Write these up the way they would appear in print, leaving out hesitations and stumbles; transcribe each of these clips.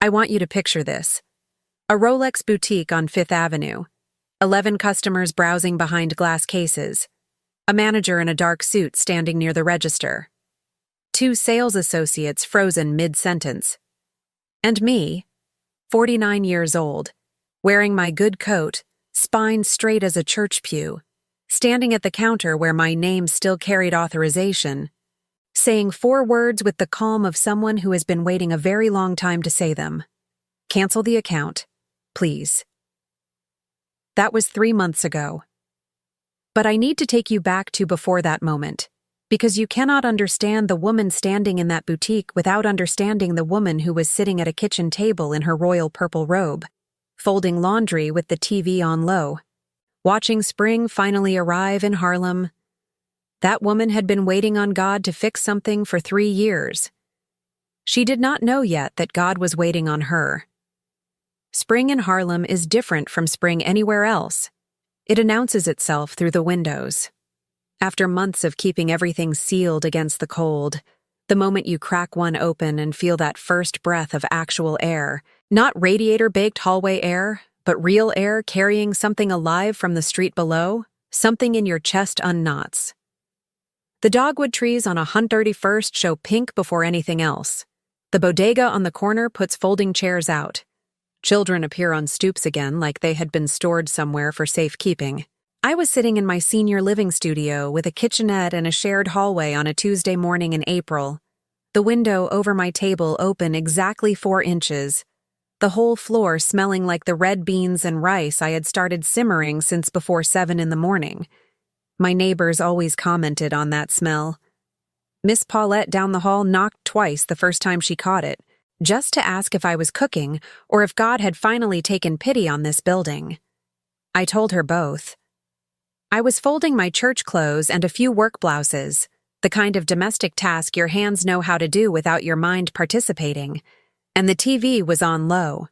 I want you to picture this. A Rolex boutique on Fifth Avenue. 11 customers browsing behind glass cases. A manager in a dark suit standing near the register. 2 sales associates frozen mid-sentence. And me, 49 years old, wearing my good coat, spine straight as a church pew, standing at the counter where my name still carried authorization, saying 4 words with the calm of someone who has been waiting a very long time to say them. Cancel the account, please. That was 3 months ago. But I need to take you back to before that moment, because you cannot understand the woman standing in that boutique without understanding the woman who was sitting at a kitchen table in her royal purple robe, folding laundry with the TV on low, watching spring finally arrive in Harlem. That woman had been waiting on God to fix something for 3 years. She did not know yet that God was waiting on her. Spring in Harlem is different from spring anywhere else. It announces itself through the windows. After months of keeping everything sealed against the cold, the moment you crack one open and feel that first breath of actual air, not radiator-baked hallway air, but real air carrying something alive from the street below, something in your chest unknots. The dogwood trees on 131st show pink before anything else. The bodega on the corner puts folding chairs out. Children appear on stoops again like they had been stored somewhere for safekeeping. I was sitting in my senior living studio with a kitchenette and a shared hallway on a Tuesday morning in April. The window over my table open exactly 4 inches. The whole floor smelling like the red beans and rice I had started simmering since before 7 in the morning. My neighbors always commented on that smell. Miss Paulette down the hall knocked twice the first time she caught it, just to ask if I was cooking or if God had finally taken pity on this building. I told her both. I was folding my church clothes and a few work blouses, the kind of domestic task your hands know how to do without your mind participating, and the TV was on low.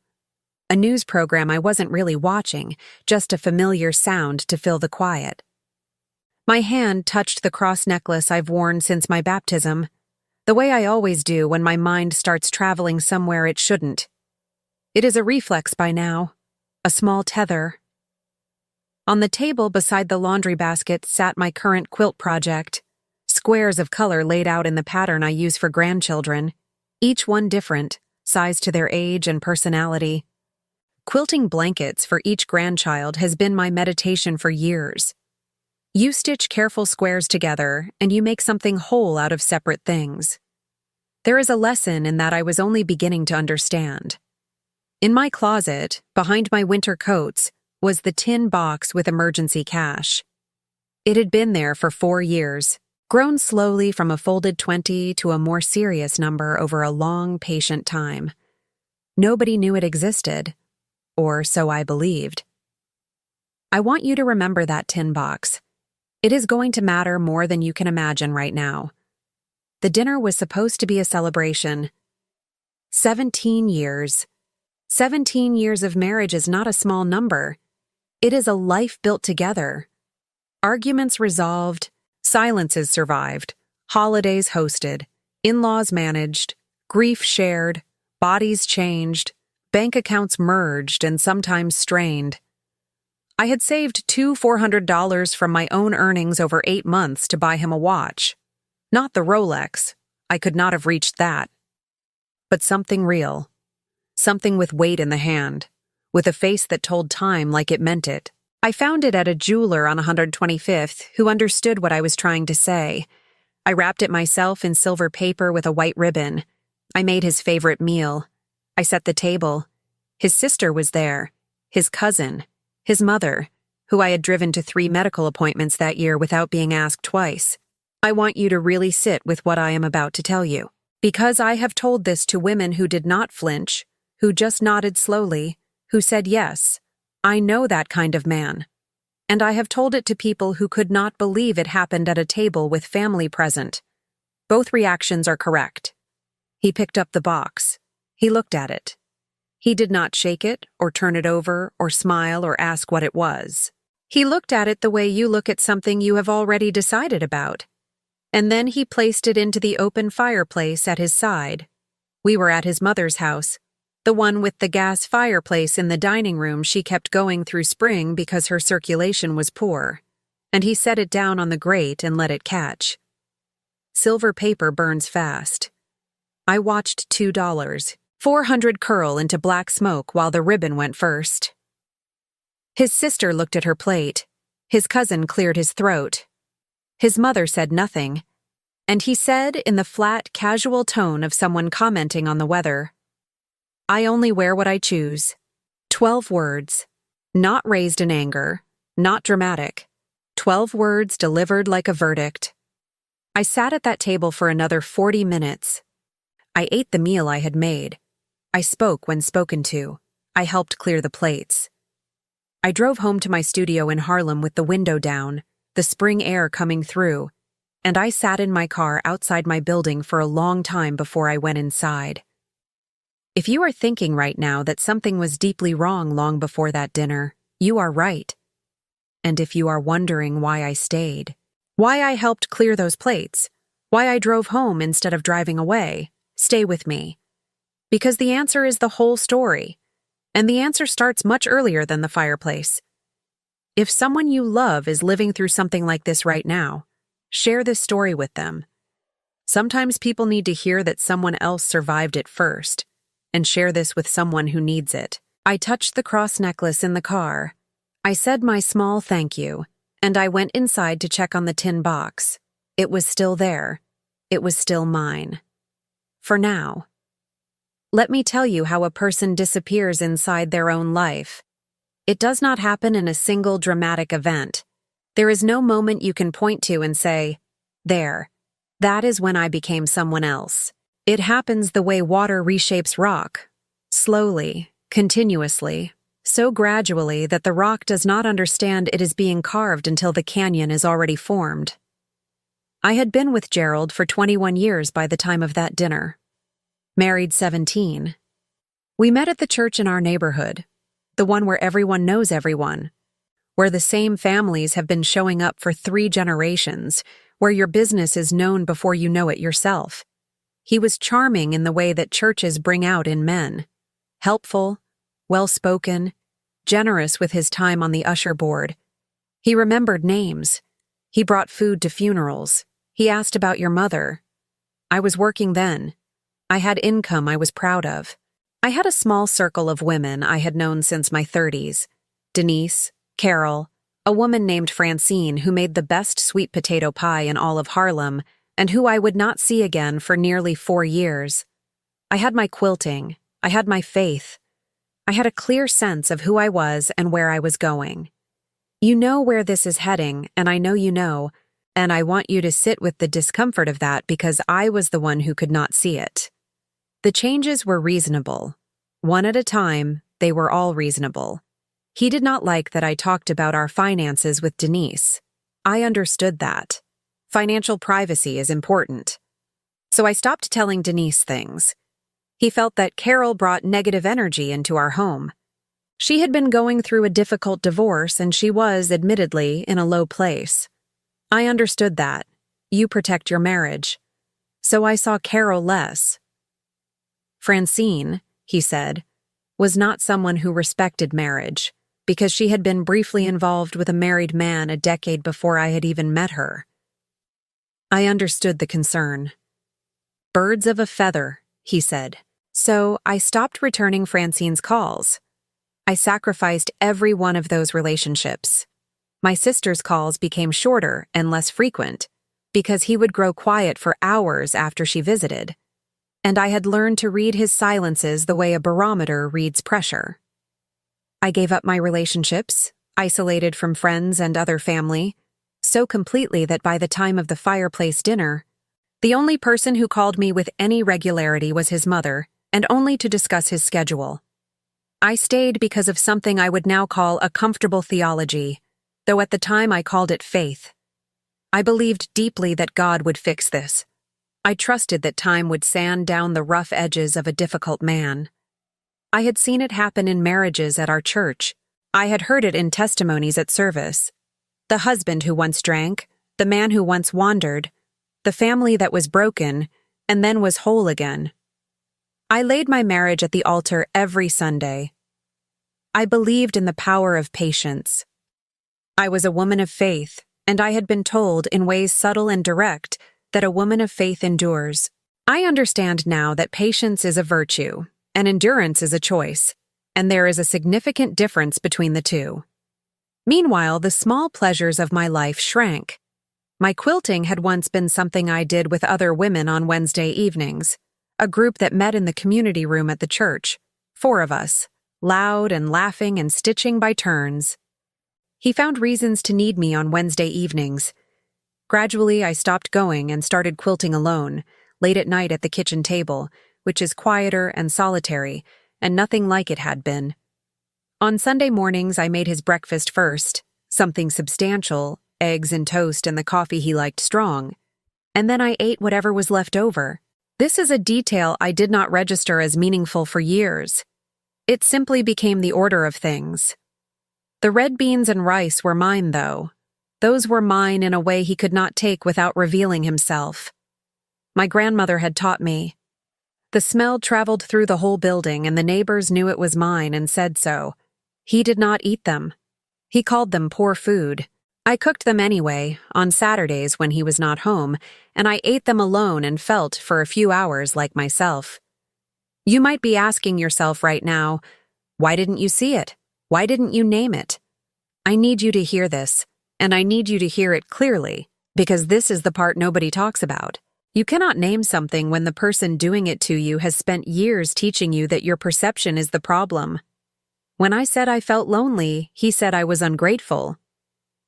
A news program I wasn't really watching, just a familiar sound to fill the quiet. My hand touched the cross necklace I've worn since my baptism, the way I always do when my mind starts traveling somewhere it shouldn't. It is a reflex by now, a small tether. On the table beside the laundry basket sat my current quilt project, squares of color laid out in the pattern I use for grandchildren, each one different, sized to their age and personality. Quilting blankets for each grandchild has been my meditation for years. You stitch careful squares together, and you make something whole out of separate things. There is a lesson in that I was only beginning to understand. In my closet, behind my winter coats, was the tin box with emergency cash. It had been there for 4 years, grown slowly from a folded 20 to a more serious number over a long, patient time. Nobody knew it existed, or so I believed. I want you to remember that tin box. It is going to matter more than you can imagine right now. The dinner was supposed to be a celebration. 17 years. 17 years of marriage is not a small number. It is a life built together. Arguments resolved, silences survived, holidays hosted, in-laws managed, grief shared, bodies changed, bank accounts merged and sometimes strained. I had saved $200 $400 from my own earnings over 8 months to buy him a watch. Not the Rolex. I could not have reached that. But something real. Something with weight in the hand, with a face that told time like it meant it. I found it at a jeweler on 125th who understood what I was trying to say. I wrapped it myself in silver paper with a white ribbon. I made his favorite meal. I set the table. His sister was there. His cousin. His mother, who I had driven to 3 medical appointments that year without being asked twice. I want you to really sit with what I am about to tell you, because I have told this to women who did not flinch, who just nodded slowly, who said yes, I know that kind of man. And I have told it to people who could not believe it happened at a table with family present. Both reactions are correct. He picked up the box. He looked at it. He did not shake it, or turn it over, or smile, or ask what it was. He looked at it the way you look at something you have already decided about. And then he placed it into the open fireplace at his side. We were at his mother's house. The one with the gas fireplace in the dining room she kept going through spring because her circulation was poor, and he set it down on the grate and let it catch. Silver paper burns fast. I watched $2.400 curl into black smoke while the ribbon went first. His sister looked at her plate. His cousin cleared his throat. His mother said nothing, and he said in the flat, casual tone of someone commenting on the weather, "I only wear what I choose." 12 words. Not raised in anger, not dramatic. 12 words delivered like a verdict. I sat at that table for another 40 minutes. I ate the meal I had made. I spoke when spoken to. I helped clear the plates. I drove home to my studio in Harlem with the window down, the spring air coming through, and I sat in my car outside my building for a long time before I went inside. If you are thinking right now that something was deeply wrong long before that dinner, you are right. And if you are wondering why I stayed, why I helped clear those plates, why I drove home instead of driving away, stay with me. Because the answer is the whole story, and the answer starts much earlier than the fireplace. If someone you love is living through something like this right now, share this story with them. Sometimes people need to hear that someone else survived it first, and share this with someone who needs it. I touched the cross necklace in the car. I said my small thank you, and I went inside to check on the tin box. It was still there. It was still mine. For now. Let me tell you how a person disappears inside their own life. It does not happen in a single dramatic event. There is no moment you can point to and say, "There, that is when I became someone else." It happens the way water reshapes rock, slowly, continuously, so gradually that the rock does not understand it is being carved until the canyon is already formed. I had been with Gerald for 21 years by the time of that dinner. Married 17. We met at the church in our neighborhood, the one where everyone knows everyone, where the same families have been showing up for 3 generations, where your business is known before you know it yourself. He was charming in the way that churches bring out in men. Helpful, well-spoken, generous with his time on the usher board. He remembered names. He brought food to funerals. He asked about your mother. I was working then. I had income I was proud of. I had a small circle of women I had known since my 30s. Denise, Carol, a woman named Francine who made the best sweet potato pie in all of Harlem, and who I would not see again for nearly 4 years. I had my quilting. I had my faith. I had a clear sense of who I was and where I was going. You know where this is heading, and I know you know, and I want you to sit with the discomfort of that because I was the one who could not see it. The changes were reasonable. One at a time, they were all reasonable. He did not like that I talked about our finances with Denise. I understood that. Financial privacy is important. So I stopped telling Denise things. He felt that Carol brought negative energy into our home. She had been going through a difficult divorce and she was, admittedly, in a low place. I understood that. You protect your marriage. So I saw Carol less. Francine, he said, was not someone who respected marriage because she had been briefly involved with a married man a decade before I had even met her. I understood the concern. Birds of a feather, he said. So I stopped returning Francine's calls. I sacrificed every one of those relationships. My sister's calls became shorter and less frequent because he would grow quiet for hours after she visited. And I had learned to read his silences the way a barometer reads pressure. I gave up my relationships, isolated from friends and other family, so completely that by the time of the fireplace dinner, the only person who called me with any regularity was his mother, and only to discuss his schedule. I stayed because of something I would now call a comfortable theology, though at the time I called it faith. I believed deeply that God would fix this. I trusted that time would sand down the rough edges of a difficult man. I had seen it happen in marriages at our church. I had heard it in testimonies at service. The husband who once drank, the man who once wandered, the family that was broken and then was whole again. I laid my marriage at the altar every Sunday. I believed in the power of patience. I was a woman of faith, and I had been told in ways subtle and direct that a woman of faith endures. I understand now that patience is a virtue, and endurance is a choice, and there is a significant difference between the two. Meanwhile, the small pleasures of my life shrank. My quilting had once been something I did with other women on Wednesday evenings, a group that met in the community room at the church, 4 of us, loud and laughing and stitching by turns. He found reasons to need me on Wednesday evenings. Gradually, I stopped going and started quilting alone, late at night at the kitchen table, which is quieter and solitary, and nothing like it had been. On Sunday mornings, I made his breakfast first, something substantial, eggs and toast and the coffee he liked strong, and then I ate whatever was left over. This is a detail I did not register as meaningful for years. It simply became the order of things. The red beans and rice were mine, though. Those were mine in a way he could not take without revealing himself. My grandmother had taught me. The smell traveled through the whole building, and the neighbors knew it was mine and said so. He did not eat them. He called them poor food. I cooked them anyway, on Saturdays when he was not home, and I ate them alone and felt, for a few hours, like myself. You might be asking yourself right now, why didn't you see it? Why didn't you name it? I need you to hear this, and I need you to hear it clearly, because this is the part nobody talks about. You cannot name something when the person doing it to you has spent years teaching you that your perception is the problem. When I said I felt lonely, he said I was ungrateful.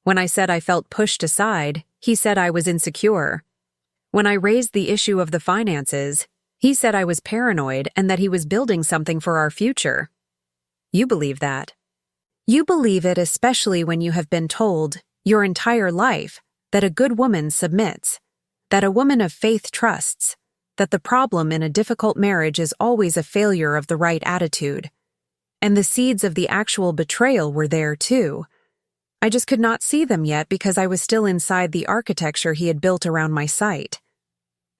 When I said I felt pushed aside, he said I was insecure. When I raised the issue of the finances, he said I was paranoid and that he was building something for our future. You believe that. You believe it especially when you have been told, your entire life, that a good woman submits, that a woman of faith trusts, that the problem in a difficult marriage is always a failure of the right attitude. And the seeds of the actual betrayal were there too. I just could not see them yet because I was still inside the architecture he had built around my sight.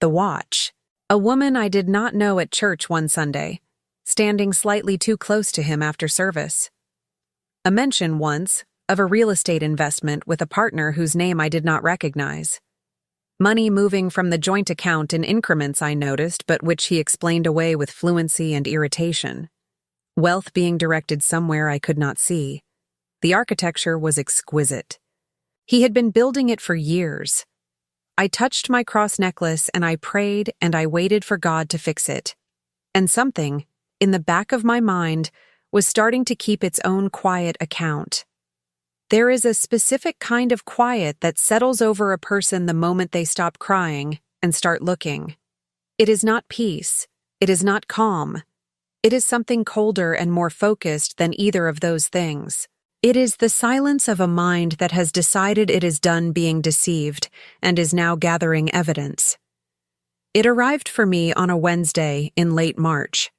The watch. A woman I did not know at church one Sunday, standing slightly too close to him after service. A mention once of a real estate investment with a partner whose name I did not recognize. Money moving from the joint account in increments I noticed, but which he explained away with fluency and irritation. Wealth being directed somewhere I could not see. The architecture was exquisite. He had been building it for years. I touched my cross necklace and I prayed and I waited for God to fix it. And something, in the back of my mind, was starting to keep its own quiet account. There is a specific kind of quiet that settles over a person the moment they stop crying and start looking. It is not peace. It is not calm. It is something colder and more focused than either of those things. It is the silence of a mind that has decided it is done being deceived and is now gathering evidence. It arrived for me on a Wednesday in late March.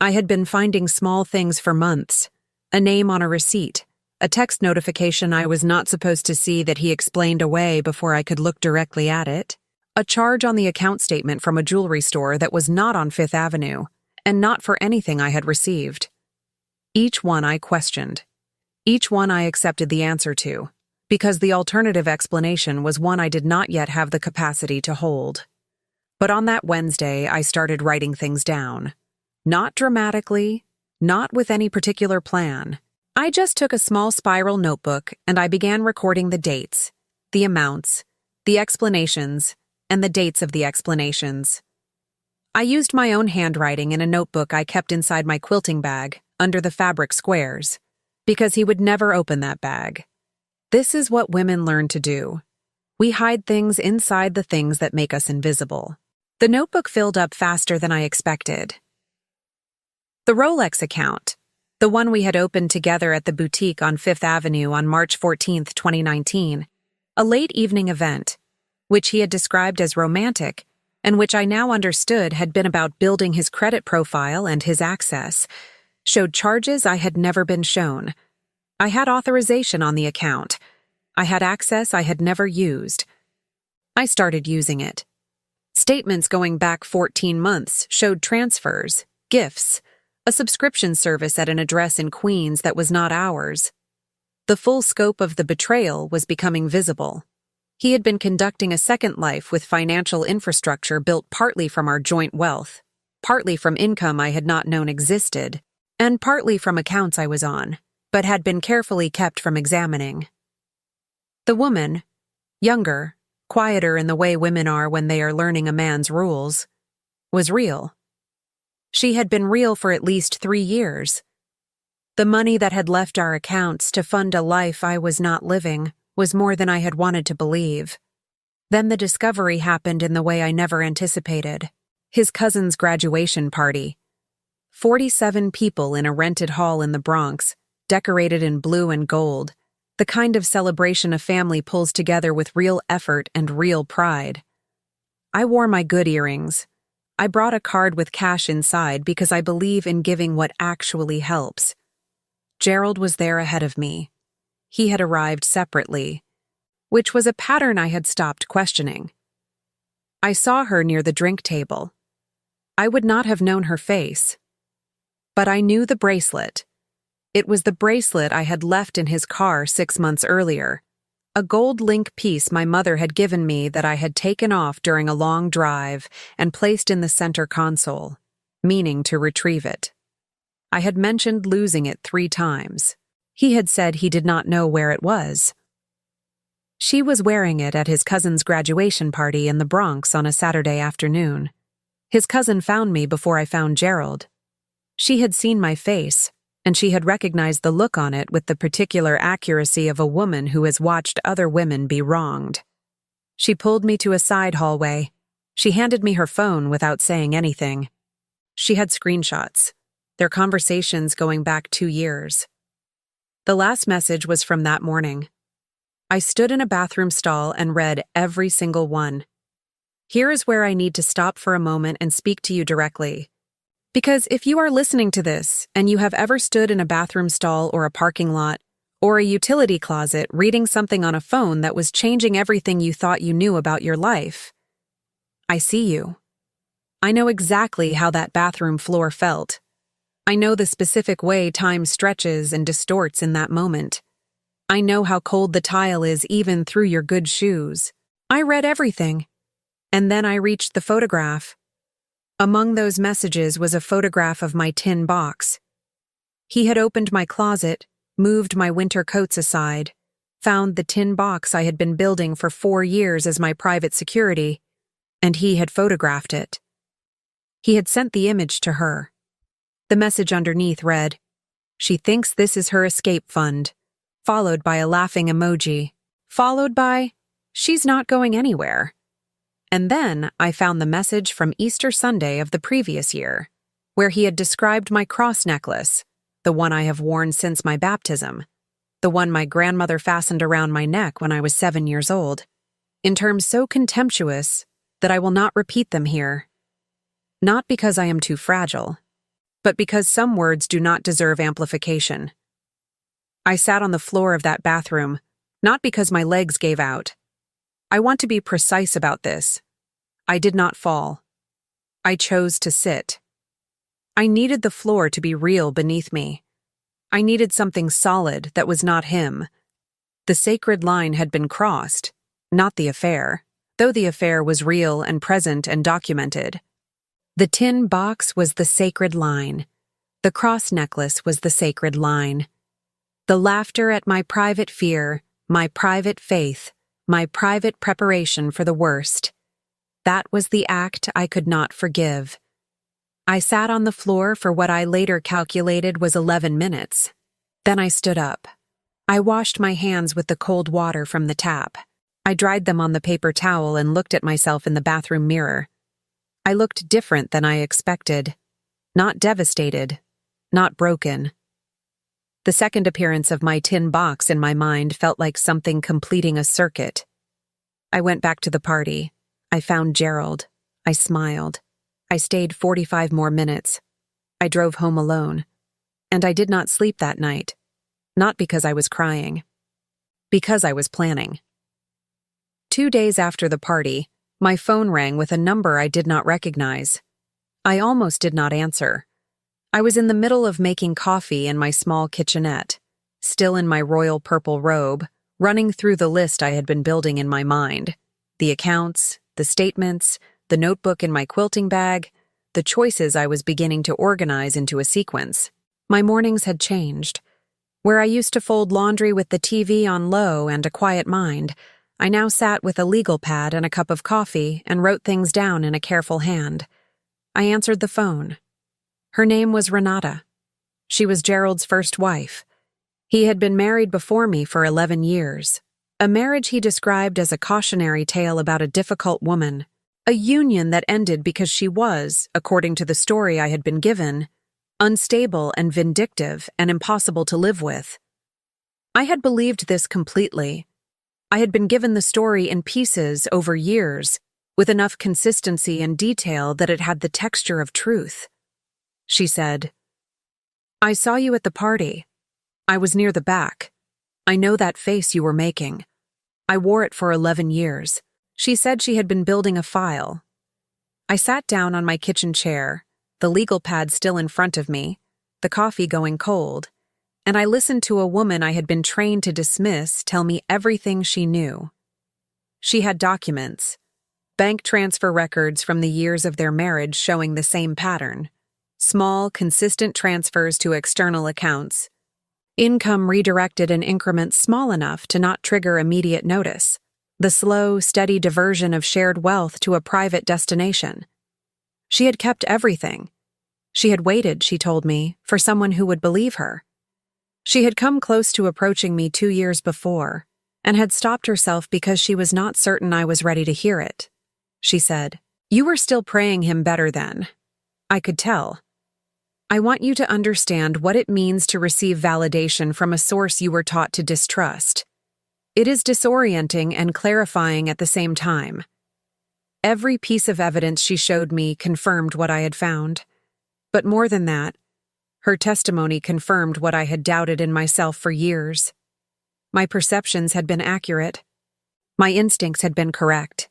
I had been finding small things for months, a name on a receipt, a text notification I was not supposed to see that he explained away before I could look directly at it, a charge on the account statement from a jewelry store that was not on Fifth Avenue, and not for anything I had received. Each one I questioned. Each one I accepted the answer to, because the alternative explanation was one I did not yet have the capacity to hold. But on that Wednesday, I started writing things down. Not dramatically, not with any particular plan. I just took a small spiral notebook and I began recording the dates, the amounts, the explanations, and the dates of the explanations. I used my own handwriting in a notebook I kept inside my quilting bag, under the fabric squares, because he would never open that bag. This is what women learn to do. We hide things inside the things that make us invisible. The notebook filled up faster than I expected. The Rolex account, the one we had opened together at the boutique on Fifth Avenue on March 14, 2019, a late evening event, which he had described as romantic, and which I now understood had been about building his credit profile and his access, showed charges I had never been shown. I had authorization on the account. I had access I had never used. I started using it. Statements going back 14 months showed transfers, gifts, a subscription service at an address in Queens that was not ours. The full scope of the betrayal was becoming visible. He had been conducting a second life with financial infrastructure built partly from our joint wealth, partly from income I had not known existed, and partly from accounts I was on, but had been carefully kept from examining. The woman, younger, quieter in the way women are when they are learning a man's rules, was real. She had been real for at least 3 years. The money that had left our accounts to fund a life I was not living was more than I had wanted to believe. Then the discovery happened in the way I never anticipated. His cousin's graduation party. 47 people in a rented hall in the Bronx, decorated in blue and gold, the kind of celebration a family pulls together with real effort and real pride. I wore my good earrings. I brought a card with cash inside because I believe in giving what actually helps. Gerald was there ahead of me. He had arrived separately, which was a pattern I had stopped questioning. I saw her near the drink table. I would not have known her face. But I knew the bracelet. It was the bracelet I had left in his car 6 months earlier, a gold link piece my mother had given me that I had taken off during a long drive and placed in the center console, meaning to retrieve it. I had mentioned losing it 3 times. He had said he did not know where it was. She was wearing it at his cousin's graduation party in the Bronx on a Saturday afternoon. His cousin found me before I found Gerald. She had seen my face, and she had recognized the look on it with the particular accuracy of a woman who has watched other women be wronged. She pulled me to a side hallway. She handed me her phone without saying anything. She had screenshots, their conversations going back 2 years. The last message was from that morning. I stood in a bathroom stall and read every single one. Here is where I need to stop for a moment and speak to you directly. Because if you are listening to this and you have ever stood in a bathroom stall or a parking lot or a utility closet reading something on a phone that was changing everything you thought you knew about your life, I see you. I know exactly how that bathroom floor felt. I know the specific way time stretches and distorts in that moment. I know how cold the tile is even through your good shoes. I read everything. And then I reached the photograph. Among those messages was a photograph of my tin box. He had opened my closet, moved my winter coats aside, found the tin box I had been building for 4 years as my private security, and he had photographed it. He had sent the image to her. The message underneath read, "She thinks this is her escape fund," followed by a laughing emoji, followed by, "She's not going anywhere." And then I found the message from Easter Sunday of the previous year, where he had described my cross necklace, the one I have worn since my baptism, the one my grandmother fastened around my neck when I was 7 years old, in terms so contemptuous that I will not repeat them here. Not because I am too fragile, but because some words do not deserve amplification. I sat on the floor of that bathroom, not because my legs gave out. I want to be precise about this. I did not fall. I chose to sit. I needed the floor to be real beneath me. I needed something solid that was not him. The sacred line had been crossed, not the affair, though the affair was real and present and documented. The tin box was the sacred line. The cross necklace was the sacred line. The laughter at my private fear, my private faith, my private preparation for the worst. That was the act I could not forgive. I sat on the floor for what I later calculated was 11 minutes. Then I stood up. I washed my hands with the cold water from the tap. I dried them on the paper towel and looked at myself in the bathroom mirror. I looked different than I expected. Not devastated. Not broken. The second appearance of my tin box in my mind felt like something completing a circuit. I went back to the party. I found Gerald. I smiled. I stayed 45 more minutes. I drove home alone. And I did not sleep that night. Not because I was crying. Because I was planning. 2 days after the party, my phone rang with a number I did not recognize. I almost did not answer. I was in the middle of making coffee in my small kitchenette, still in my royal purple robe, running through the list I had been building in my mind. The accounts, the statements, the notebook in my quilting bag, the choices I was beginning to organize into a sequence. My mornings had changed. Where I used to fold laundry with the TV on low and a quiet mind, I now sat with a legal pad and a cup of coffee and wrote things down in a careful hand. I answered the phone. Her name was Renata. She was Gerald's first wife. He had been married before me for 11 years, a marriage he described as a cautionary tale about a difficult woman, a union that ended because she was, according to the story I had been given, unstable and vindictive and impossible to live with. I had believed this completely. I had been given the story in pieces over years, with enough consistency and detail that it had the texture of truth. She said, "I saw you at the party. I was near the back. I know that face you were making. I wore it for 11 years. She said she had been building a file. I sat down on my kitchen chair, the legal pad still in front of me, the coffee going cold, and I listened to a woman I had been trained to dismiss tell me everything she knew. She had documents, bank transfer records from the years of their marriage showing the same pattern, small, consistent transfers to external accounts, income redirected in increments small enough to not trigger immediate notice, the slow, steady diversion of shared wealth to a private destination. She had kept everything. She had waited, she told me, for someone who would believe her. She had come close to approaching me 2 years before, and had stopped herself because she was not certain I was ready to hear it. She said, "You were still praying him better then. I could tell. I want you to understand what it means to receive validation from a source you were taught to distrust. It is disorienting and clarifying at the same time." Every piece of evidence she showed me confirmed what I had found. But more than that, her testimony confirmed what I had doubted in myself for years. My perceptions had been accurate. My instincts had been correct.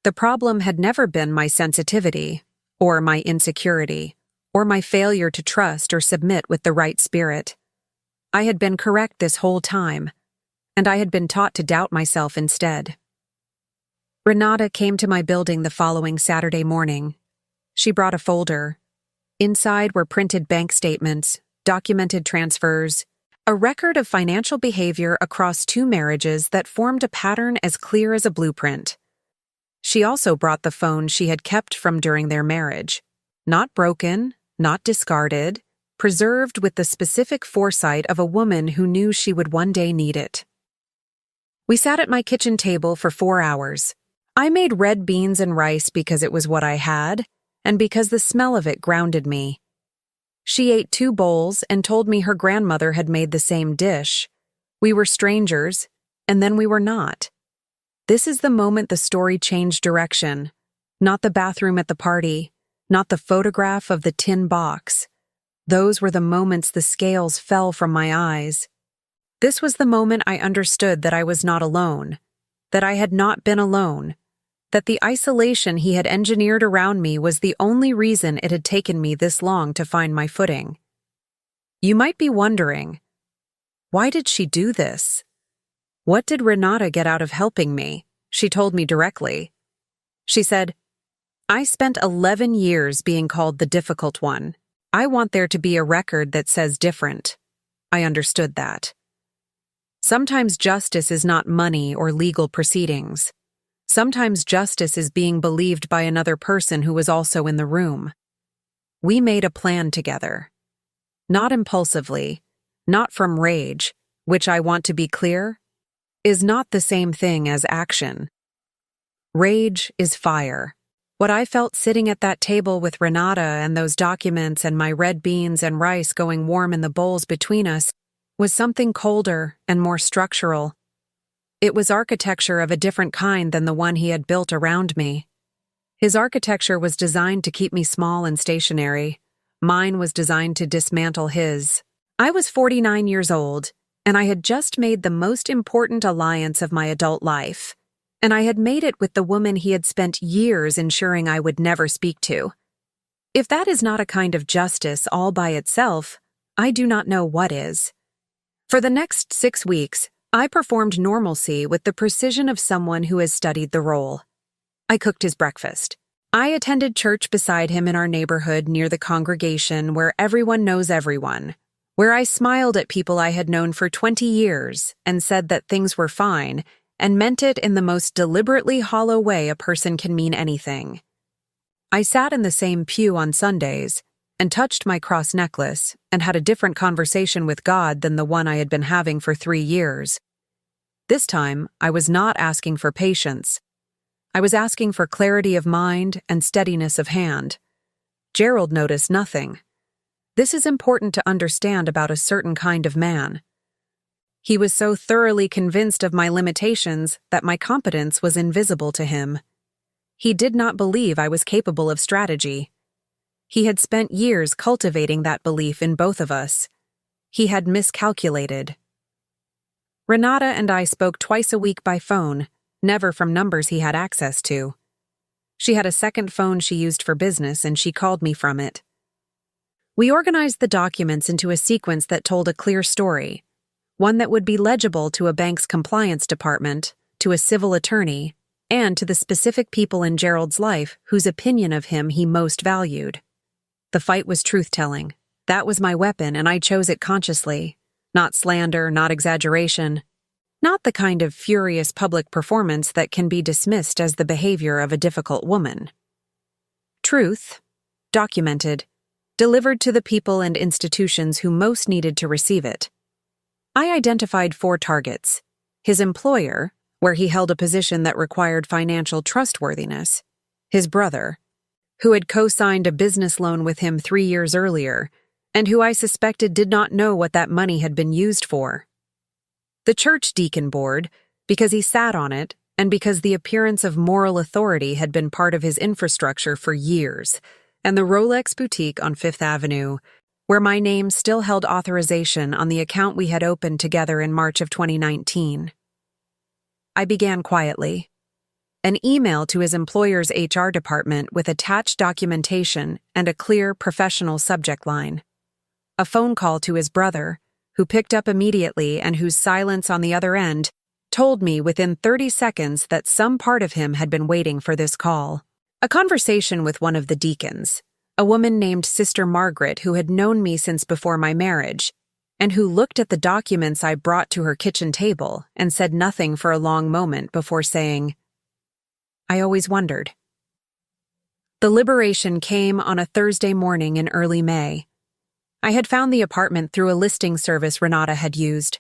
The problem had never been my sensitivity, or my insecurity, or my failure to trust or submit with the right spirit. I had been correct this whole time, and I had been taught to doubt myself instead. Renata came to my building the following Saturday morning. She brought a folder. Inside were printed bank statements, documented transfers, a record of financial behavior across 2 marriages that formed a pattern as clear as a blueprint. She also brought the phone she had kept from during their marriage. Not broken, not discarded, preserved with the specific foresight of a woman who knew she would one day need it. We sat at my kitchen table for 4 hours. I made red beans and rice because it was what I had, and because the smell of it grounded me. She ate 2 bowls and told me her grandmother had made the same dish. We were strangers, and then we were not. This is the moment the story changed direction. Not the bathroom at the party, not the photograph of the tin box. Those were the moments the scales fell from my eyes. This was the moment I understood that I was not alone, that I had not been alone, that the isolation he had engineered around me was the only reason it had taken me this long to find my footing. You might be wondering, why did she do this? What did Renata get out of helping me? She told me directly. She said, "I spent 11 years being called the difficult one. I want there to be a record that says different." I understood that. Sometimes justice is not money or legal proceedings. Sometimes justice is being believed by another person who was also in the room. We made a plan together. Not impulsively, not from rage, which I want to be clear, is not the same thing as action. Rage is fire. What I felt sitting at that table with Renata and those documents and my red beans and rice going warm in the bowls between us was something colder and more structural. It was architecture of a different kind than the one he had built around me. His architecture was designed to keep me small and stationary. Mine was designed to dismantle his. I was 49 years old, and I had just made the most important alliance of my adult life. And I had made it with the woman he had spent years ensuring I would never speak to. If that is not a kind of justice all by itself, I do not know what is. For the next 6 weeks, I performed normalcy with the precision of someone who has studied the role. I cooked his breakfast. I attended church beside him in our neighborhood near the congregation where everyone knows everyone, where I smiled at people I had known for 20 years and said that things were fine, and meant it in the most deliberately hollow way a person can mean anything. I sat in the same pew on Sundays and touched my cross necklace and had a different conversation with God than the one I had been having for 3 years. This time, I was not asking for patience. I was asking for clarity of mind and steadiness of hand. Gerald noticed nothing. This is important to understand about a certain kind of man. He was so thoroughly convinced of my limitations that my competence was invisible to him. He did not believe I was capable of strategy. He had spent years cultivating that belief in both of us. He had miscalculated. Renata and I spoke twice a week by phone, never from numbers he had access to. She had a second phone she used for business, and she called me from it. We organized the documents into a sequence that told a clear story, one that would be legible to a bank's compliance department, to a civil attorney, and to the specific people in Gerald's life whose opinion of him he most valued. The fight was truth-telling. That was my weapon, and I chose it consciously. Not slander, not exaggeration. Not the kind of furious public performance that can be dismissed as the behavior of a difficult woman. Truth, documented, delivered to the people and institutions who most needed to receive it. I identified 4 targets: his employer, where he held a position that required financial trustworthiness; his brother, who had co-signed a business loan with him 3 years earlier, and who I suspected did not know what that money had been used for; the church deacon board, because he sat on it, and because the appearance of moral authority had been part of his infrastructure for years; and the Rolex boutique on Fifth Avenue, where my name still held authorization on the account we had opened together in March of 2019. I began quietly. An email to his employer's HR department with attached documentation and a clear, professional subject line. A phone call to his brother, who picked up immediately and whose silence on the other end told me within 30 seconds that some part of him had been waiting for this call. A conversation with one of the deacons, a woman named Sister Margaret who had known me since before my marriage, and who looked at the documents I brought to her kitchen table and said nothing for a long moment before saying, "I always wondered." The liberation came on a Thursday morning in early May. I had found the apartment through a listing service Renata had used,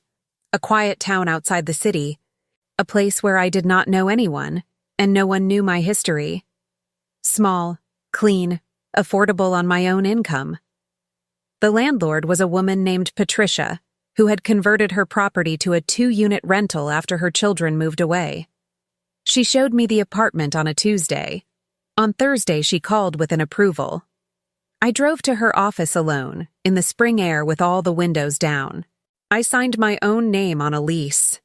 a quiet town outside the city, a place where I did not know anyone, and no one knew my history. Small, clean, affordable on my own income. The landlord was a woman named Patricia, who had converted her property to a 2-unit rental after her children moved away. She showed me the apartment on a Tuesday. On Thursday, she called with an approval. I drove to her office alone, in the spring air with all the windows down. I signed my own name on a lease.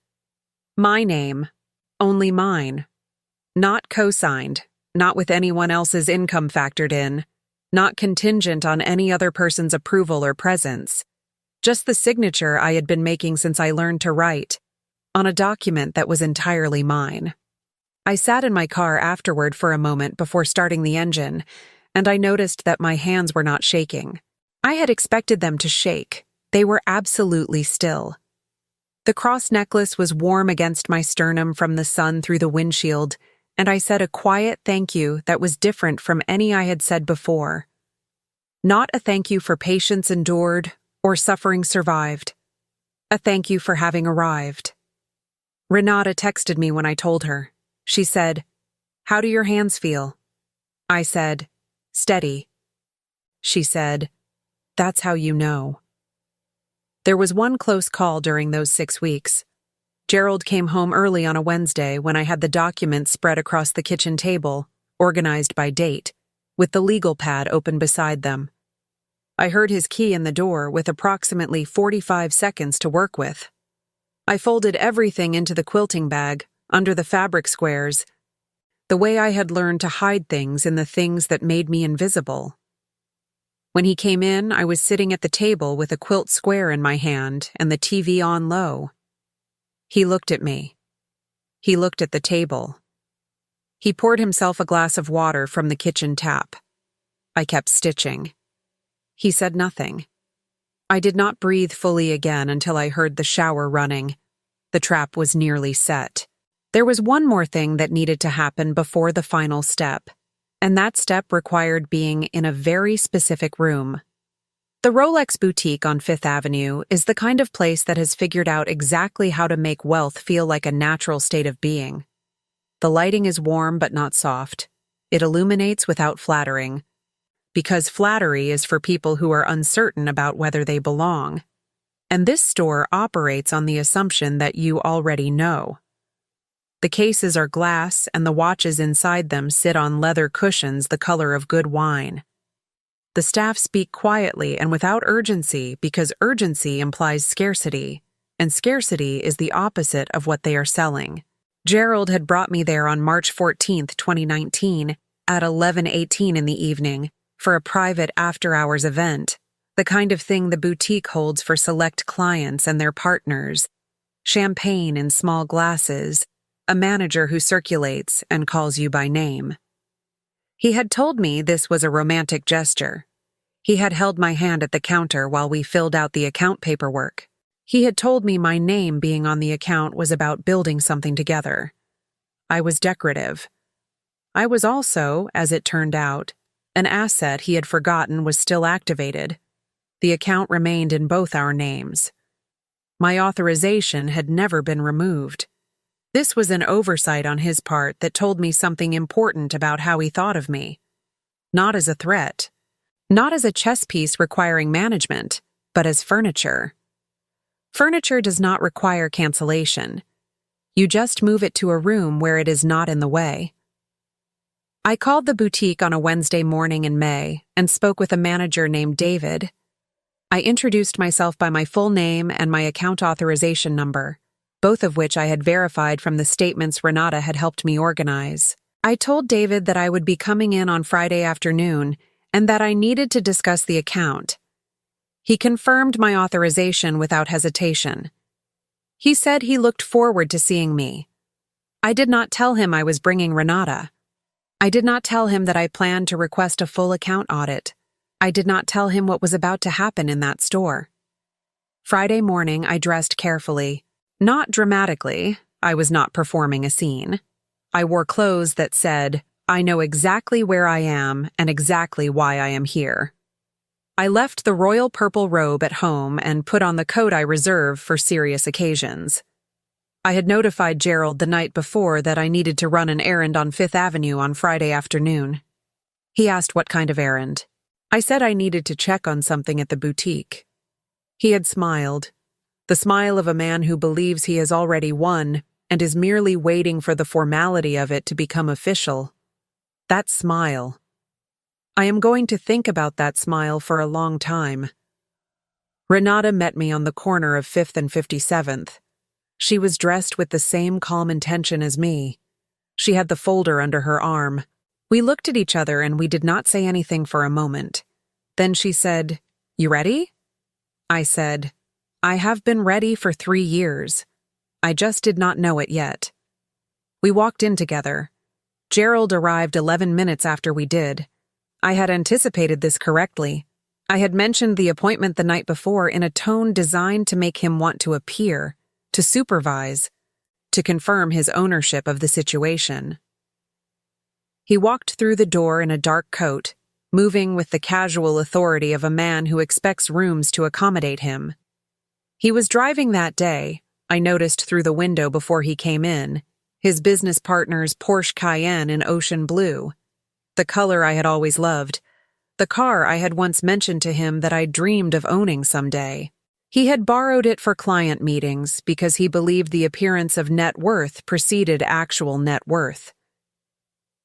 My name. Only mine. Not co-signed, not with anyone else's income factored in, not contingent on any other person's approval or presence. Just the signature I had been making since I learned to write, on a document that was entirely mine. I sat in my car afterward for a moment before starting the engine, and I noticed that my hands were not shaking. I had expected them to shake. They were absolutely still. The cross necklace was warm against my sternum from the sun through the windshield, and I said a quiet thank you that was different from any I had said before. Not a thank you for patience endured or suffering survived. A thank you for having arrived. Renata texted me when I told her. She said, "How do your hands feel?" I said, "Steady." She said, "That's how you know." There was one close call during those 6 weeks. Gerald came home early on a Wednesday when I had the documents spread across the kitchen table, organized by date, with the legal pad open beside them. I heard his key in the door with approximately 45 seconds to work with. I folded everything into the quilting bag, under the fabric squares, the way I had learned to hide things in the things that made me invisible. When he came in, I was sitting at the table with a quilt square in my hand and the TV on low. He looked at me. He looked at the table. He poured himself a glass of water from the kitchen tap. I kept stitching. He said nothing. I did not breathe fully again until I heard the shower running. The trap was nearly set. There was one more thing that needed to happen before the final step, and that step required being in a very specific room. The Rolex boutique on Fifth Avenue is the kind of place that has figured out exactly how to make wealth feel like a natural state of being. The lighting is warm but not soft. It illuminates without flattering, because flattery is for people who are uncertain about whether they belong. And this store operates on the assumption that you already know. The cases are glass, and the watches inside them sit on leather cushions the color of good wine. The staff speak quietly and without urgency because urgency implies scarcity, and scarcity is the opposite of what they are selling. Gerald had brought me there on March 14, 2019, at 11:18 in the evening, for a private after-hours event, the kind of thing the boutique holds for select clients and their partners. Champagne in small glasses, a manager who circulates and calls you by name. He had told me this was a romantic gesture. He had held my hand at the counter while we filled out the account paperwork. He had told me my name being on the account was about building something together. I was decorative. I was also, as it turned out, an asset he had forgotten was still activated. The account remained in both our names. My authorization had never been removed. This was an oversight on his part that told me something important about how he thought of me. Not as a threat. Not as a chess piece requiring management, but as furniture. Furniture does not require cancellation. You just move it to a room where it is not in the way. I called the boutique on a Wednesday morning in May and spoke with a manager named David. I introduced myself by my full name and my account authorization number, both of which I had verified from the statements Renata had helped me organize. I told David that I would be coming in on Friday afternoon and that I needed to discuss the account. He confirmed my authorization without hesitation. He said he looked forward to seeing me. I did not tell him I was bringing Renata. I did not tell him that I planned to request a full account audit. I did not tell him what was about to happen in that store. Friday morning, I dressed carefully. Not dramatically. I was not performing a scene. I wore clothes that said, "I know exactly where I am and exactly why I am here." I left the royal purple robe at home and put on the coat I reserve for serious occasions. I had notified Gerald the night before that I needed to run an errand on Fifth Avenue on Friday afternoon. He asked what kind of errand. I said I needed to check on something at the boutique. He had smiled. The smile of a man who believes he has already won and is merely waiting for the formality of it to become official. That smile. I am going to think about that smile for a long time. Renata met me on the corner of 5th and 57th. She was dressed with the same calm intention as me. She had the folder under her arm. We looked at each other and we did not say anything for a moment. Then she said, "You ready?" I said, "I have been ready for 3 years. I just did not know it yet." We walked in together. Gerald arrived 11 minutes after we did. I had anticipated this correctly. I had mentioned the appointment the night before in a tone designed to make him want to appear, to supervise, to confirm his ownership of the situation. He walked through the door in a dark coat, moving with the casual authority of a man who expects rooms to accommodate him. He was driving that day, I noticed through the window before he came in, his business partner's Porsche Cayenne in ocean blue, the color I had always loved, the car I had once mentioned to him that I dreamed of owning someday. He had borrowed it for client meetings because he believed the appearance of net worth preceded actual net worth.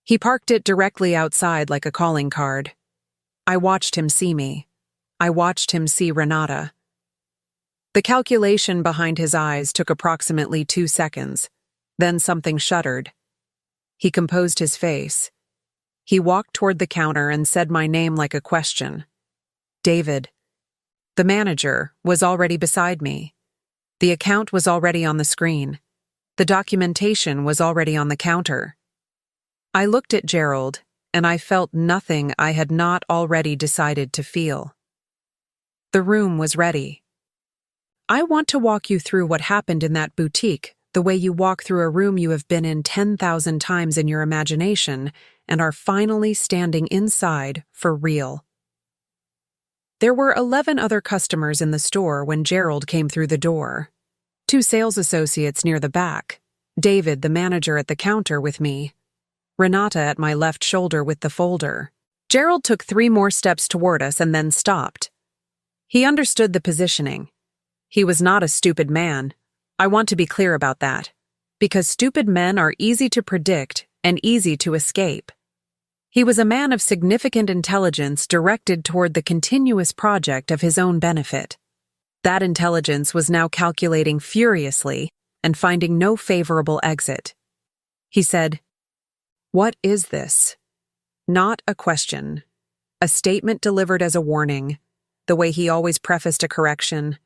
He parked it directly outside like a calling card. I watched him see me. I watched him see Renata. The calculation behind his eyes took approximately 2 seconds. Then something shuddered. He composed his face. He walked toward the counter and said my name like a question. David, the manager, was already beside me. The account was already on the screen. The documentation was already on the counter. I looked at Gerald, and I felt nothing I had not already decided to feel. The room was ready. I want to walk you through what happened in that boutique, the way you walk through a room you have been in 10,000 times in your imagination and are finally standing inside for real. There were 11 other customers in the store when Gerald came through the door. 2 sales associates near the back, David, the manager, at the counter with me, Renata at my left shoulder with the folder. Gerald took 3 more steps toward us and then stopped. He understood the positioning. He was not a stupid man. I want to be clear about that, because stupid men are easy to predict and easy to escape. He was a man of significant intelligence directed toward the continuous project of his own benefit. That intelligence was now calculating furiously and finding no favorable exit. He said, "What is this?" Not a question. A statement delivered as a warning, the way he always prefaced a correction,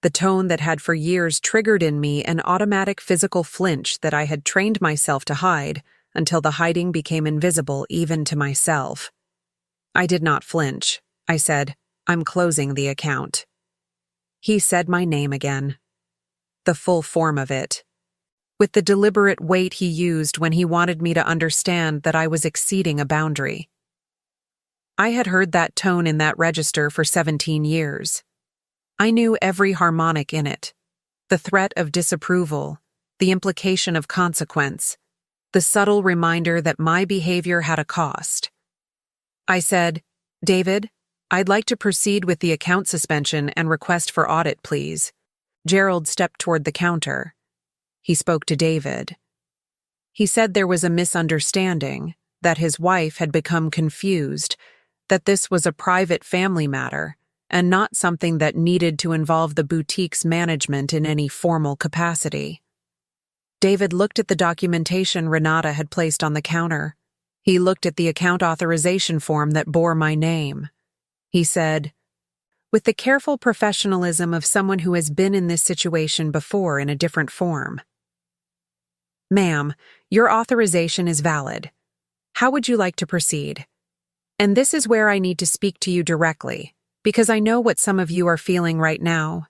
the tone that had for years triggered in me an automatic physical flinch that I had trained myself to hide until the hiding became invisible even to myself. I did not flinch. I said, "I'm closing the account." He said my name again. The full form of it, with the deliberate weight he used when he wanted me to understand that I was exceeding a boundary. I had heard that tone in that register for 17 years. I knew every harmonic in it, the threat of disapproval, the implication of consequence, the subtle reminder that my behavior had a cost. I said, "David, I'd like to proceed with the account suspension and request for audit, please." Gerald stepped toward the counter. He spoke to David. He said there was a misunderstanding, that his wife had become confused, that this was a private family matter, and not something that needed to involve the boutique's management in any formal capacity. David looked at the documentation Renata had placed on the counter. He looked at the account authorization form that bore my name. He said, with the careful professionalism of someone who has been in this situation before in a different form, "Ma'am, your authorization is valid. How would you like to proceed? And this is where I need to speak to you directly, because I know what some of you are feeling right now.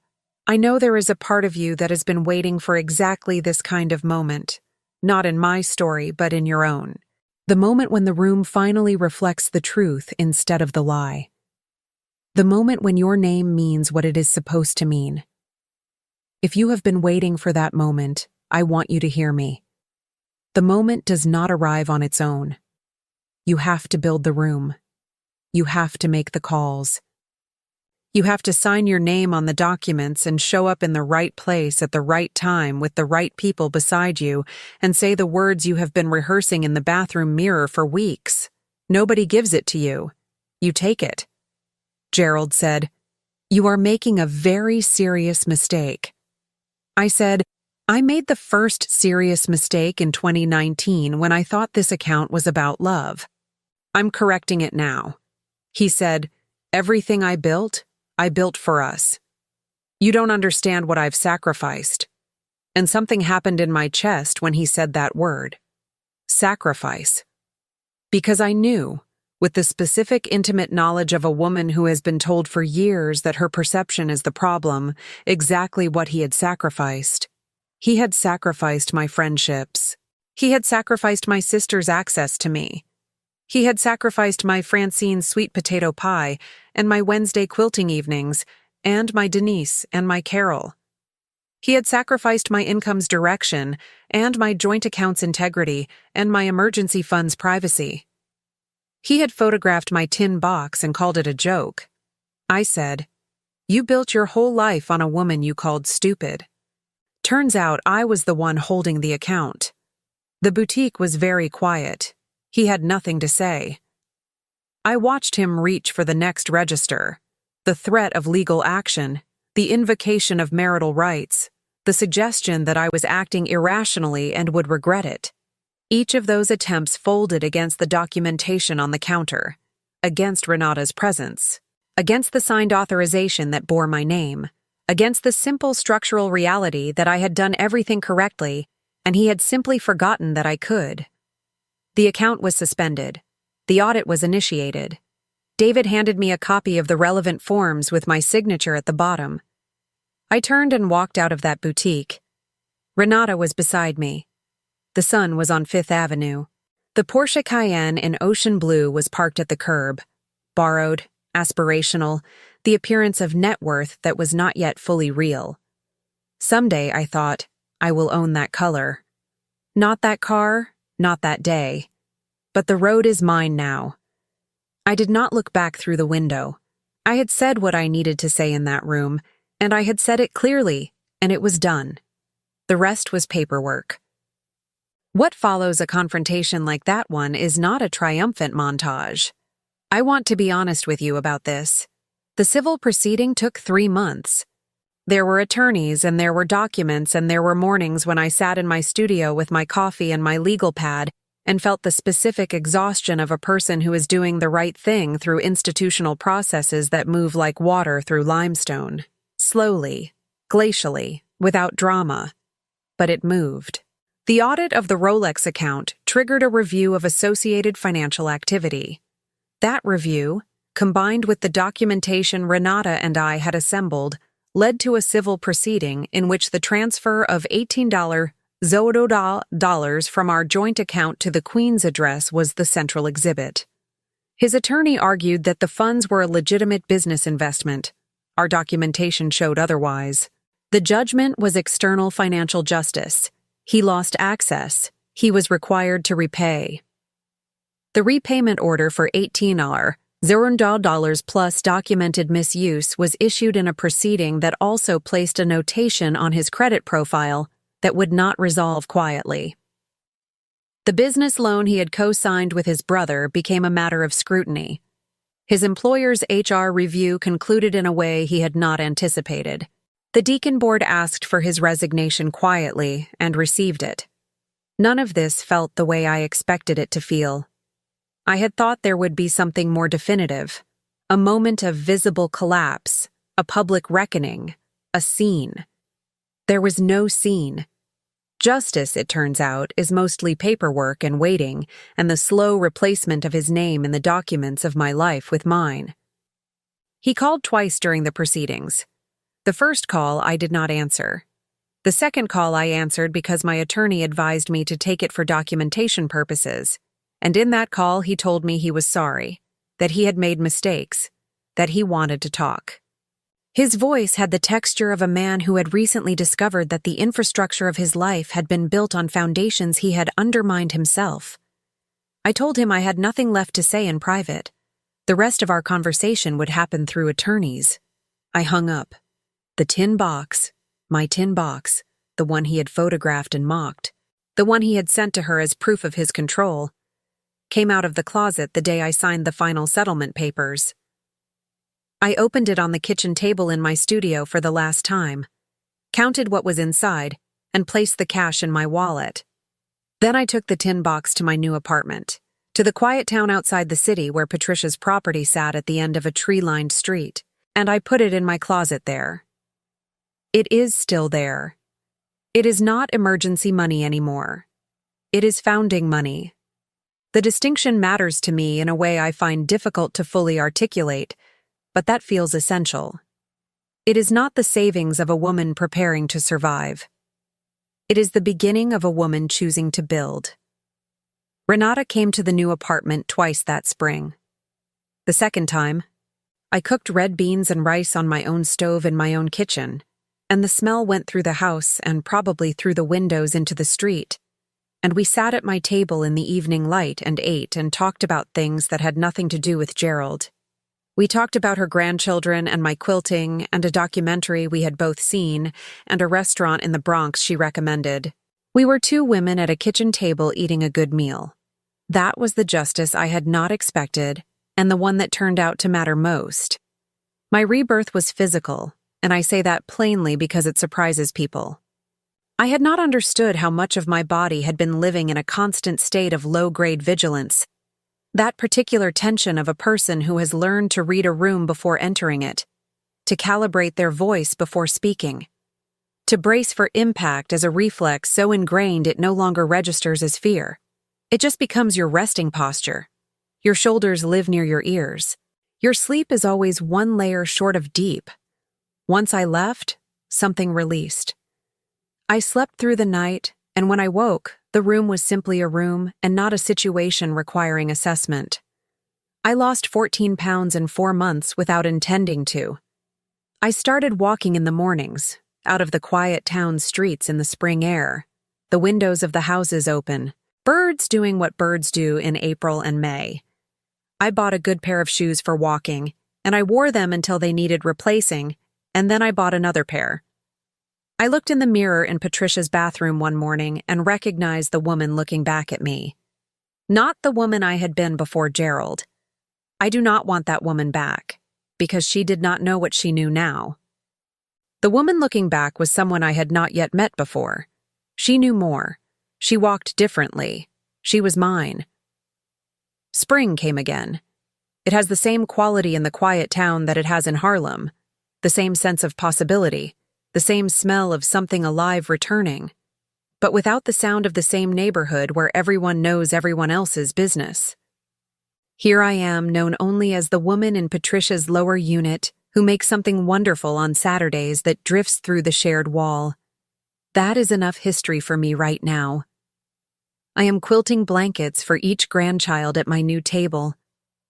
I know there is a part of you that has been waiting for exactly this kind of moment, not in my story, but in your own. The moment when the room finally reflects the truth instead of the lie. The moment when your name means what it is supposed to mean. If you have been waiting for that moment, I want you to hear me. The moment does not arrive on its own. You have to build the room. You have to make the calls. You have to sign your name on the documents and show up in the right place at the right time with the right people beside you and say the words you have been rehearsing in the bathroom mirror for weeks. Nobody gives it to you. You take it." Gerald said, "You are making a very serious mistake." I said, "I made the first serious mistake in 2019 when I thought this account was about love. I'm correcting it now." He said, "Everything I built for us. You don't understand what I've sacrificed." And something happened in my chest when he said that word. Sacrifice. Because I knew, with the specific intimate knowledge of a woman who has been told for years that her perception is the problem, exactly what he had sacrificed. He had sacrificed my friendships. He had sacrificed my sister's access to me. He had sacrificed my Francine's sweet potato pie and my Wednesday quilting evenings and my Denise and my Carol. He had sacrificed my income's direction and my joint account's integrity and my emergency fund's privacy. He had photographed my tin box and called it a joke. I said, "You built your whole life on a woman you called stupid." Turns out I was the one holding the account. The boutique was very quiet. He had nothing to say. I watched him reach for the next register, the threat of legal action, the invocation of marital rights, the suggestion that I was acting irrationally and would regret it. Each of those attempts folded against the documentation on the counter, against Renata's presence, against the signed authorization that bore my name, against the simple structural reality that I had done everything correctly and he had simply forgotten that I could. The account was suspended. The audit was initiated. David handed me a copy of the relevant forms with my signature at the bottom. I turned and walked out of that boutique. Renata was beside me. The sun was on Fifth Avenue. The Porsche Cayenne in ocean blue was parked at the curb, borrowed, aspirational, the appearance of net worth that was not yet fully real. Someday, I thought, I will own that color. Not that car, not that day. But the road is mine now. I did not look back through the window. I had said what I needed to say in that room, and I had said it clearly, and it was done. The rest was paperwork. What follows a confrontation like that one is not a triumphant montage. I want to be honest with you about this. The civil proceeding took 3 months. There were attorneys and there were documents and there were mornings when I sat in my studio with my coffee and my legal pad and felt the specific exhaustion of a person who is doing the right thing through institutional processes that move like water through limestone. Slowly, glacially, without drama. But it moved. The audit of the Rolex account triggered a review of associated financial activity. That review, combined with the documentation Renata and I had assembled, led to a civil proceeding in which the transfer of $18 dollars from our joint account to the Queen's address was the central exhibit. His attorney argued that the funds were a legitimate business investment. Our documentation showed otherwise. The judgment was external financial justice. He lost access. He was required to repay. The repayment order for $18 plus documented misuse was issued in a proceeding that also placed a notation on his credit profile that would not resolve quietly. The business loan he had co-signed with his brother became a matter of scrutiny. His employer's HR review concluded in a way he had not anticipated. The Deacon Board asked for his resignation quietly and received it. None of this felt the way I expected it to feel. I had thought there would be something more definitive, a moment of visible collapse, a public reckoning, a scene. There was no scene. Justice, it turns out, is mostly paperwork and waiting and the slow replacement of his name in the documents of my life with mine. He called twice during the proceedings. The first call I did not answer. The second call I answered because my attorney advised me to take it for documentation purposes. And in that call, he told me he was sorry, that he had made mistakes, that he wanted to talk. His voice had the texture of a man who had recently discovered that the infrastructure of his life had been built on foundations he had undermined himself. I told him I had nothing left to say in private. The rest of our conversation would happen through attorneys. I hung up. The tin box, my tin box, the one he had photographed and mocked, the one he had sent to her as proof of his control, came out of the closet the day I signed the final settlement papers. I opened it on the kitchen table in my studio for the last time, counted what was inside, and placed the cash in my wallet. Then I took the tin box to my new apartment, to the quiet town outside the city where Patricia's property sat at the end of a tree-lined street, and I put it in my closet there. It is still there. It is not emergency money anymore. It is founding money. The distinction matters to me in a way I find difficult to fully articulate, but that feels essential. It is not the savings of a woman preparing to survive. It is the beginning of a woman choosing to build. Renata came to the new apartment twice that spring. The second time, I cooked red beans and rice on my own stove in my own kitchen, and the smell went through the house and probably through the windows into the street. And we sat at my table in the evening light and ate and talked about things that had nothing to do with Gerald. We talked about her grandchildren and my quilting and a documentary we had both seen and a restaurant in the Bronx she recommended. We were two women at a kitchen table eating a good meal. That was the justice I had not expected and the one that turned out to matter most. My rebirth was physical, and I say that plainly because it surprises people. I had not understood how much of my body had been living in a constant state of low-grade vigilance. That particular tension of a person who has learned to read a room before entering it, to calibrate their voice before speaking, to brace for impact as a reflex so ingrained it no longer registers as fear. It just becomes your resting posture. Your shoulders live near your ears. Your sleep is always one layer short of deep. Once I left, something released. I slept through the night, and when I woke, the room was simply a room and not a situation requiring assessment. I lost 14 pounds in 4 months without intending to. I started walking in the mornings, out of the quiet town streets in the spring air, the windows of the houses open, birds doing what birds do in April and May. I bought a good pair of shoes for walking, and I wore them until they needed replacing, and then I bought another pair. I looked in the mirror in Patricia's bathroom one morning and recognized the woman looking back at me. Not the woman I had been before Gerald. I do not want that woman back, because she did not know what she knew now. The woman looking back was someone I had not yet met before. She knew more. She walked differently. She was mine. Spring came again. It has the same quality in the quiet town that it has in Harlem, the same sense of possibility, the same smell of something alive returning, but without the sound of the same neighborhood where everyone knows everyone else's business. Here I am, known only as the woman in Patricia's lower unit who makes something wonderful on Saturdays that drifts through the shared wall. That is enough history for me right now. I am quilting blankets for each grandchild at my new table.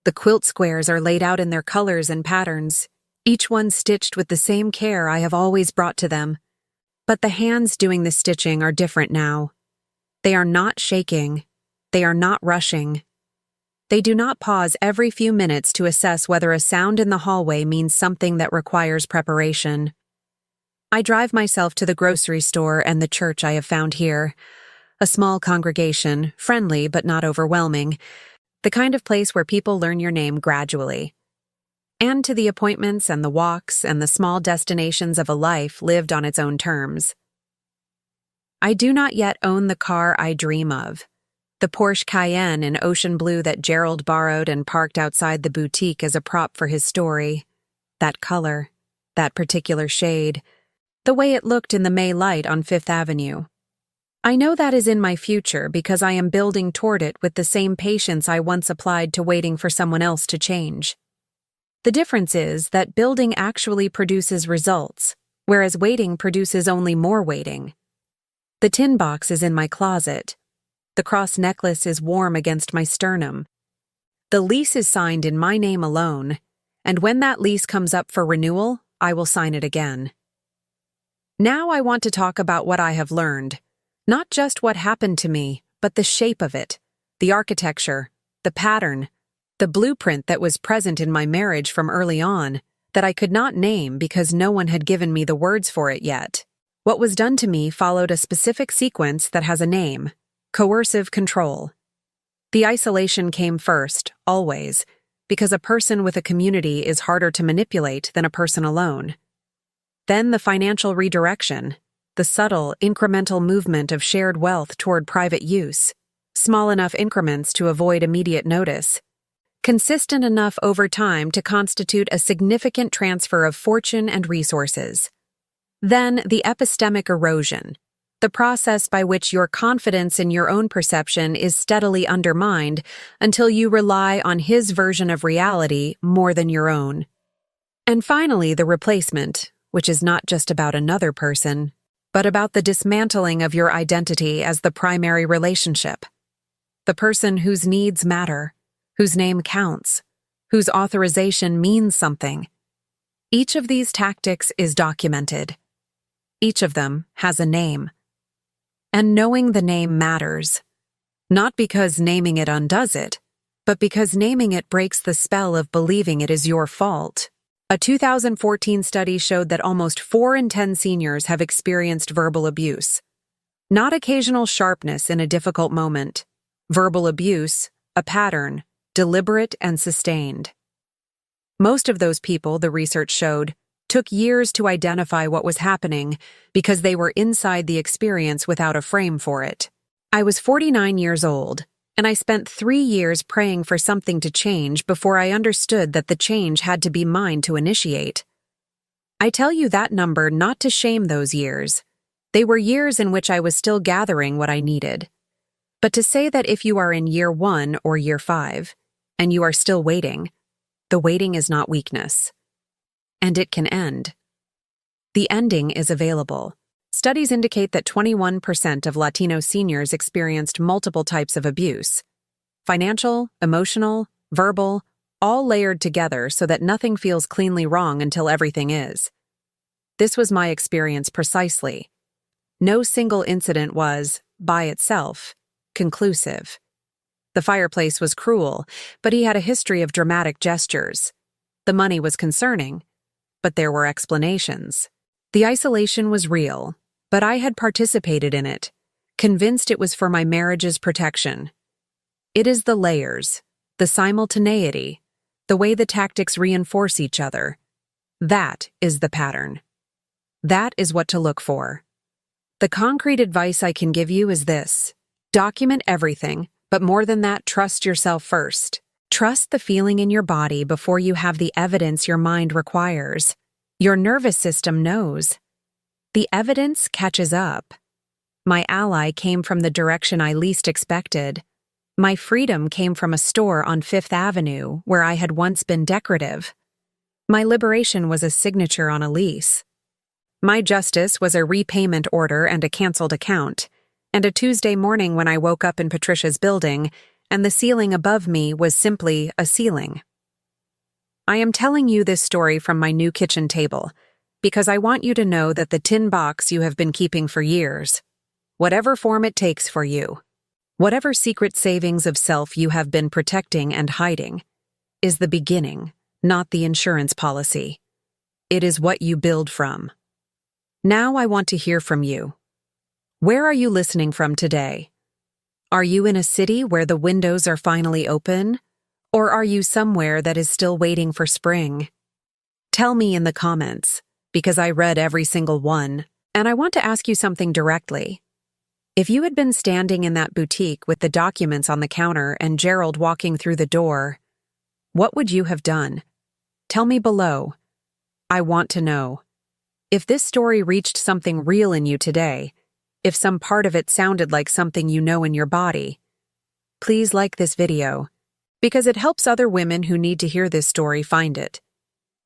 The quilt squares are laid out in their colors and patterns, each one stitched with the same care I have always brought to them. But the hands doing the stitching are different now. They are not shaking. They are not rushing. They do not pause every few minutes to assess whether a sound in the hallway means something that requires preparation. I drive myself to the grocery store and the church I have found here. A small congregation, friendly but not overwhelming, the kind of place where people learn your name gradually. And to the appointments and the walks and the small destinations of a life lived on its own terms. I do not yet own the car I dream of. The Porsche Cayenne in ocean blue that Gerald borrowed and parked outside the boutique as a prop for his story. That color, that particular shade, the way it looked in the May light on Fifth Avenue. I know that is in my future because I am building toward it with the same patience I once applied to waiting for someone else to change. The difference is that building actually produces results, whereas waiting produces only more waiting. The tin box is in my closet. The cross necklace is warm against my sternum. The lease is signed in my name alone, and when that lease comes up for renewal, I will sign it again. Now I want to talk about what I have learned, not just what happened to me, but the shape of it, the architecture, the pattern, the blueprint that was present in my marriage from early on, that I could not name because no one had given me the words for it yet. What was done to me followed a specific sequence that has a name: coercive control. The isolation came first, always, because a person with a community is harder to manipulate than a person alone. Then the financial redirection, the subtle, incremental movement of shared wealth toward private use, small enough increments to avoid immediate notice, consistent enough over time to constitute a significant transfer of fortune and resources. Then the epistemic erosion, the process by which your confidence in your own perception is steadily undermined until you rely on his version of reality more than your own. And finally, the replacement, which is not just about another person, but about the dismantling of your identity as the primary relationship. The person whose needs matter, whose name counts, whose authorization means something. Each of these tactics is documented. Each of them has a name. And knowing the name matters, not because naming it undoes it, but because naming it breaks the spell of believing it is your fault. A 2014 study showed that almost 4 in 10 seniors have experienced verbal abuse. Not occasional sharpness in a difficult moment. Verbal abuse, a pattern, deliberate and sustained. Most of those people, the research showed, took years to identify what was happening because they were inside the experience without a frame for it. I was 49 years old, and I spent 3 years praying for something to change before I understood that the change had to be mine to initiate. I tell you that number not to shame those years. They were years in which I was still gathering what I needed. But to say that if you are in year 1 or year 5, and you are still waiting, the waiting is not weakness. And it can end. The ending is available. Studies indicate that 21% of Latino seniors experienced multiple types of abuse. Financial, emotional, verbal, all layered together so that nothing feels cleanly wrong until everything is. This was my experience precisely. No single incident was, by itself, conclusive. The fireplace was cruel, but he had a history of dramatic gestures. The money was concerning, but there were explanations. The isolation was real, but I had participated in it, convinced it was for my marriage's protection. It is the layers, the simultaneity, the way the tactics reinforce each other. That is the pattern. That is what to look for. The concrete advice I can give you is this: document everything, but more than that, trust yourself first. Trust the feeling in your body before you have the evidence your mind requires. Your nervous system knows. The evidence catches up. My ally came from the direction I least expected. My freedom came from a store on Fifth Avenue where I had once been decorative. My liberation was a signature on a lease. My justice was a repayment order and a canceled account, and a Tuesday morning when I woke up in Patricia's building, and the ceiling above me was simply a ceiling. I am telling you this story from my new kitchen table, because I want you to know that the tin box you have been keeping for years, whatever form it takes for you, whatever secret savings of self you have been protecting and hiding, is the beginning, not the insurance policy. It is what you build from. Now I want to hear from you. Where are you listening from today? Are you in a city where the windows are finally open? Or are you somewhere that is still waiting for spring? Tell me in the comments, because I read every single one, and I want to ask you something directly. If you had been standing in that boutique with the documents on the counter and Gerald walking through the door, what would you have done? Tell me below. I want to know. If this story reached something real in you today, if some part of it sounded like something you know in your body, please like this video, because it helps other women who need to hear this story find it.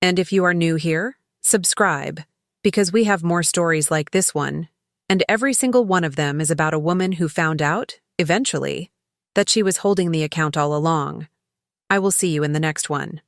And if you are new here, subscribe, because we have more stories like this one, and every single one of them is about a woman who found out, eventually, that she was holding the account all along. I will see you in the next one.